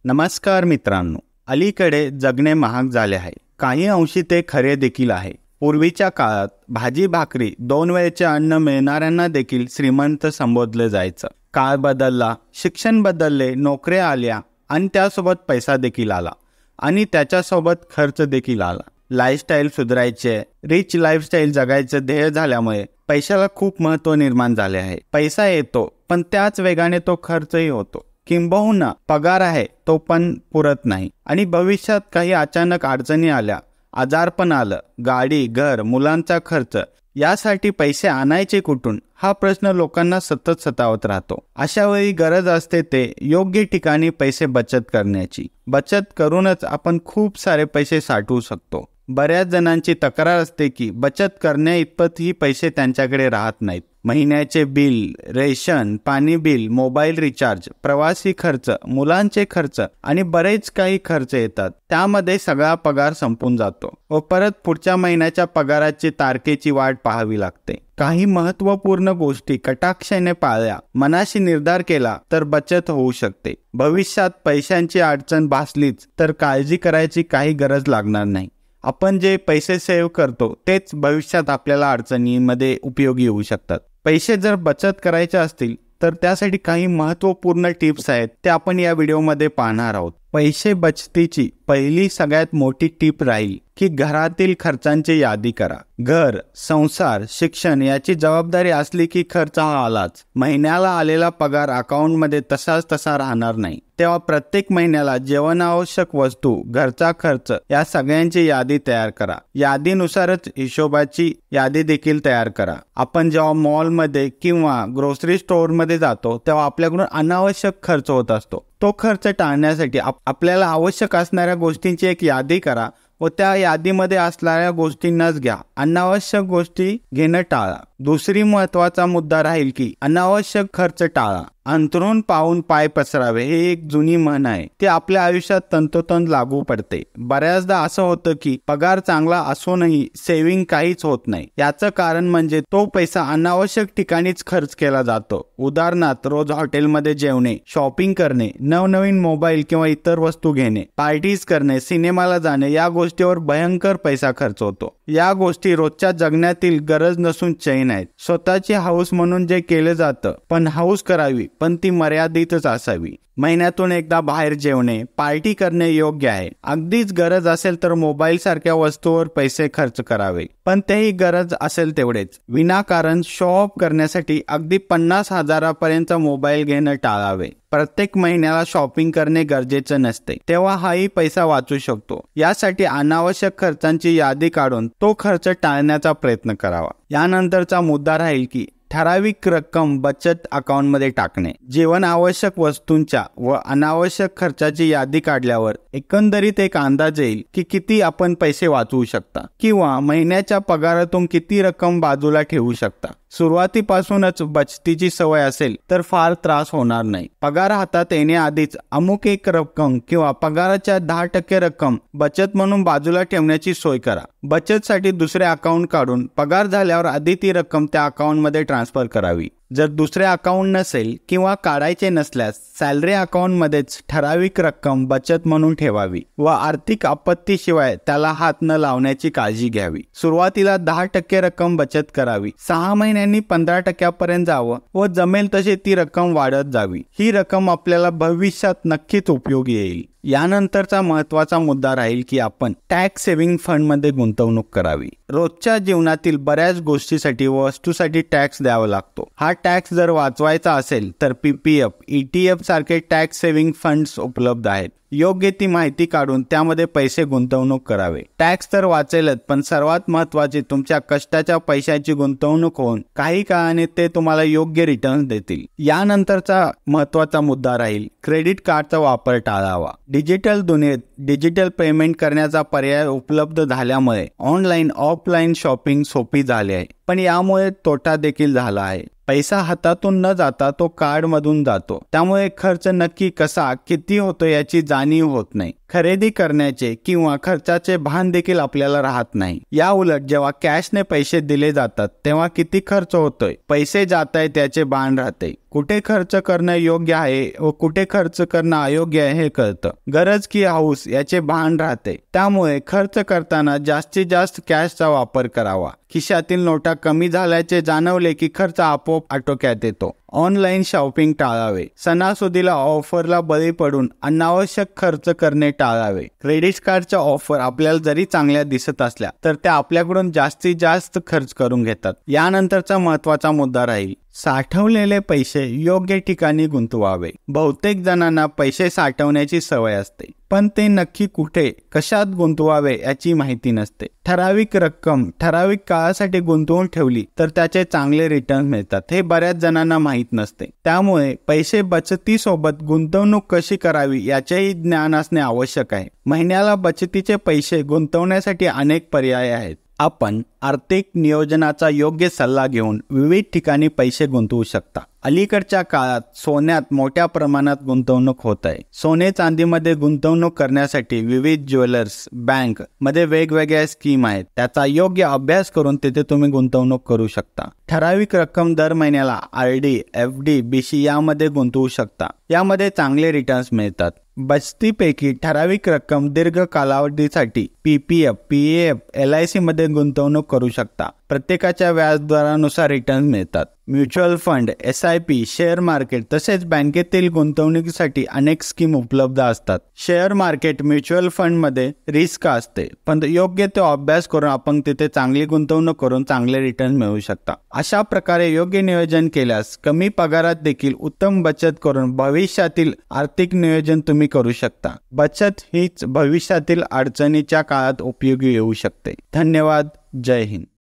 नमस्कार मित्रांनो, अलीकडे जगणे महाग झाले आहे. काही अंशी ते खरे देखील आहे. पूर्वीच्या काळात भाजी भाकरी 2 वेळचे अन्न मिळणाऱ्यांना देखील श्रीमंत संबोधले जायचं. काळ बदलला, शिक्षण बदलले, नोकऱ्या आल्या आणि त्यासोबत पैसा देखील आला आणि त्याच्यासोबत खर्च देखील आला. लाईफस्टाईल सुधारायचे, रिच लाईफस्टाईल जगायचं ध्येय झाल्यामुळे पैशाला खूप महत्त्व निर्माण झाले आहे. पैसा येतो पण त्याच वेगाने तो खर्चही होतो. किंबहुना पगार आहे तो पण पुरत नाही आणि भविष्यात काही अचानक अडचणी आल्या, आजारपण आलं, गाडी, घर, मुलांचा खर्च, यासाठी पैसे आणायचे कुठून हा प्रश्न लोकांना सतत सतावत राहतो. अशा वेळी गरज असते ते योग्य ठिकाणी पैसे बचत करण्याची. बचत करूनच आपण खूप सारे पैसे साठवू शकतो. बऱ्याच जणांची तक्रार असते की बचत करण्या इतपतही पैसे त्यांच्याकडे राहत नाहीत. महिन्याचे बिल, रेशन, पाणी बिल, मोबाईल रिचार्ज, प्रवासी खर्च, मुलांचे खर्च आणि बरेच काही खर्च येतात. त्यामध्ये सगळा पगार संपून जातो व परत पुढच्या महिन्याच्या पगाराची तारखेची वाट पाहावी लागते. काही महत्त्वपूर्ण गोष्टी कटाक्षाने पाळल्या, मनाशी निर्धार केला तर बचत होऊ शकते. भविष्यात पैशांची अडचण भासलीच तर काळजी करायची काही गरज लागणार नाही. आपण जे पैसे सेव्ह करतो तेच भविष्यात आपल्याला अडचणींमध्ये उपयोगी येऊ शकतात. पैसे जर बचत करायचे असतील तर त्यासाठी काही महत्त्वपूर्ण टिप्स आहेत, ते आपण या व्हिडिओमध्ये पाहणार आहोत. पैसे बचतीची पहिली सगळ्यात मोठी टिप राहील की घरातील खर्चांची यादी करा. घर, संसार, शिक्षण याची जबाबदारी असली की खर्च हा आलाच. महिन्याला आलेला पगार अकाउंटमध्ये तसाच तसा राहणार नाही. तेव्हा प्रत्येक महिन्याला जीवनावश्यक वस्तू, घरचा खर्च या सगळ्यांची यादी तयार करा. यादीनुसारच हिशोबाची यादी देखील तयार करा. आपण जेव्हा मॉलमध्ये किंवा ग्रोसरी स्टोअरमध्ये जातो तेव्हा आपल्याकडून अनावश्यक खर्च होत असतो. तो खर्च टाळण्यासाठी आपल्याला आवश्यक असणाऱ्या गोष्टींची एक यादी करा व त्या यादीमध्ये असणाऱ्या गोष्टींनाच घ्या. अनावश्यक गोष्टी घेणं टाळा. दुसरी महत्त्वाचा मुद्दा राहील की अनावश्यक खर्च टाळा. अंथरूण पाहून पाय पसरावे हे एक जुनी म्हण आहे. ती आपल्या आयुष्यात तंतोतंत लागू पडते. बऱ्याचदा असं होतं की पगार चांगला असूनही सेव्हिंग काहीच होत नाही. याचं कारण म्हणजे तो पैसा अनावश्यक ठिकाणीच खर्च केला जातो. उदाहरणार्थ रोज हॉटेलमध्ये जेवणे, शॉपिंग करणे, नवनवीन मोबाईल किंवा इतर वस्तू घेणे, पार्टीज करणे, सिनेमाला जाणे या गोष्टीवर भयंकर पैसा खर्च होतो. या गोष्टी रोजच्या जगण्यातील गरज नसून चैन आहेत. स्वतःची हौस म्हणून जे केले जातं, पण हौस करावी पण ती मर्यादितच असावी. महिन्यातून एकदा बाहेर जेवणे, पार्टी करणे योग्य आहे. अगदीच गरज असेल तर मोबाईल सारख्या वस्तूवर पैसे खर्च करावे, पण तेही गरज असेल तेवढेच. विनाकारण शो ऑफ करण्यासाठी अगदी 50,000 पर्यंत मोबाईल घेणं टाळावे. प्रत्येक महिन्याला शॉपिंग करणे गरजेचं नसते, तेव्हा हाही पैसा वाचू शकतो. यासाठी अनावश्यक खर्चांची यादी काढून तो खर्च टाळण्याचा प्रयत्न करावा. यानंतरचा मुद्दा राहील की ठराविक रक्कम बचत अकाउंटमध्ये टाकणे. जीवन आवश्यक वस्तूंच्या व अनावश्यक खर्चाची यादी काढल्यावर एकंदरीत एक अंदाज येईल की किती आपण पैसे वाचवू शकता किंवा महिन्याच्या पगारातून किती रक्कम बाजूला ठेवू शकता. सुरुवातीपासूनच बचतीची सवय असेल तर फार त्रास होणार नाही. पगार हातात येण्याआधीच अमुक एक रक्कम किंवा पगाराच्या 10% रक्कम बचत म्हणून बाजूला ठेवण्याची सोय करा. बचतसाठी दुसरे अकाउंट काढून पगार झाल्यावर आधी ती रक्कम त्या अकाउंटमध्ये ट्रान्सफर करावी. जर दुसरे अकाउंट नसेल किंवा काढायचे नसल्यास सॅलरी अकाउंटमध्येच ठराविक रक्कम बचत म्हणून ठेवावी व आर्थिक आपत्तीशिवाय त्याला हात न लावण्याची काळजी घ्यावी. सुरुवातीला 10% रक्कम बचत करावी. 6 महिन्यांनी 15% पर्यंत जावं व जमेल तशी ती रक्कम वाढत जावी. ही रक्कम आपल्याला भविष्यात नक्कीच उपयोगी येईल. यानंतरचा महत्त्वाचा मुद्दा राहील की आपण टॅक्स सेव्हिंग फंडमध्ये गुंतवणूक करावी. रोजच्या जीवनातील बऱ्याच गोष्टीसाठी व वस्तूसाठी टॅक्स द्यावा लागतो. हा टॅक्स जर वाचवायचा असेल तर PPF, ETF सारखे टॅक्स सेव्हिंग फंड्स उपलब्ध आहेत. योग्य ती माहिती काढून त्यामध्ये पैसे गुंतवणूक करावे. टॅक्स तर वाचेलच, पण सर्वात महत्त्वाचे तुमच्या कष्टाच्या पैशाची गुंतवणूक होऊन काही काळाने ते तुम्हाला योग्य रिटर्न देतील. यानंतरचा महत्त्वाचा मुद्दा राहील क्रेडिट कार्डचा वापर टाळावा. डिजिटल दुनियेत डिजिटल पेमेंट करण्याचा पर्याय उपलब्ध झाल्यामुळे ऑनलाईन ऑफलाईन शॉपिंग सोपी झाली आहे, पण यामुळे तोटा देखील झाला आहे. पैसा हातातून न जाता तो कार्डमधून जातो. त्यामुळे खर्च नक्की कसा किती होतो याची जाणीव होत नाही. खरेदी करण्याचे किंवा खर्चाचे भान देखील आपल्याला राहत नाही. या उलट जेव्हा कॅशने पैसे दिले जातात तेव्हा किती खर्च होतोय, पैसे जात आहे त्याचे भान राहते. कुठे खर्च करणं योग्य आहे व कुठे खर्च करणं अयोग्य आहे हे कळतं. गरज की हौस याचे भान राहते. त्यामुळे खर्च करताना जास्तीत जास्त कॅशचा वापर करावा. खिशातील नोटा कमी झाल्याचे जाणवले की खर्च आपोआप आटोक्यात येतो. ऑनलाईन शॉपिंग टाळावे. सणासुदीला ऑफरला बळी पडून अनावश्यक खर्च करणे टाळावे. क्रेडिट कार्डच्या ऑफर आपल्याला जरी चांगल्या दिसत असल्या तर त्या आपल्याकडून जास्तीत जास्त खर्च करून घेतात. यानंतरचा महत्त्वाचा मुद्दा राहील साठवलेले पैसे योग्य ठिकाणी गुंतवावे. बहुतेक जणांना पैसे साठवण्याची सवय असते, पण ते नक्की कुठे कशात गुंतवावे याची माहिती नसते. ठराविक रक्कम ठराविक काळासाठी गुंतवून ठेवली तर त्याचे चांगले रिटर्न मिळतात हे बऱ्याच जणांना माहीत नसते. त्यामुळे पैसे बचतीसोबत गुंतवणूक कशी करावी याचेही ज्ञान असणे आवश्यक आहे. महिन्याला बचतीचे पैसे गुंतवण्यासाठी अनेक पर्याय आहेत. आपण आर्थिक नियोजनाचा योग्य सल्ला घेऊन विविध ठिकाणी पैसे गुंतवू शकता. अलीकडच्या काळात सोन्यात मोठ्या प्रमाणात गुंतवणूक होत आहे. सोने चांदीमध्ये गुंतवणूक करण्यासाठी विविध ज्वेलर्स, बँक मध्ये वेगवेगळ्या स्कीम आहेत. त्याचा योग्य अभ्यास करून तिथे तुम्ही गुंतवणूक करू शकता. ठराविक रक्कम दर महिन्याला RD, FD, BC यामध्ये गुंतवू शकता. यामध्ये चांगले रिटर्न्स मिळतात. बचतीपैकी ठराविक रक्कम दीर्घ कालावधीसाठी PPF, PAF, LIC मध्ये गुंतवणूक करू शकता. प्रत्येकाच्या व्याजदरानुसार रिटर्न मिळतात. Mutual fund, SIP, share market तसेच बँकेतील गुंतवणुकीसाठी अनेक स्कीम उपलब्ध असतात. शेअर मार्केट, म्युच्युअल फंड मध्ये रिस्क असते, पण योग्य तो अभ्यास करून आपण तिथे चांगली गुंतवणूक करून चांगले रिटर्न मिळवू शकता. अशा प्रकारे योग्य नियोजन केल्यास कमी पगारात देखील उत्तम बचत करून भविष्यातील आर्थिक नियोजन तुम्ही करू शकता. बचत हीच भविष्यातील अडचणीच्या काळात उपयोगी येऊ शकते. धन्यवाद. जय हिंद.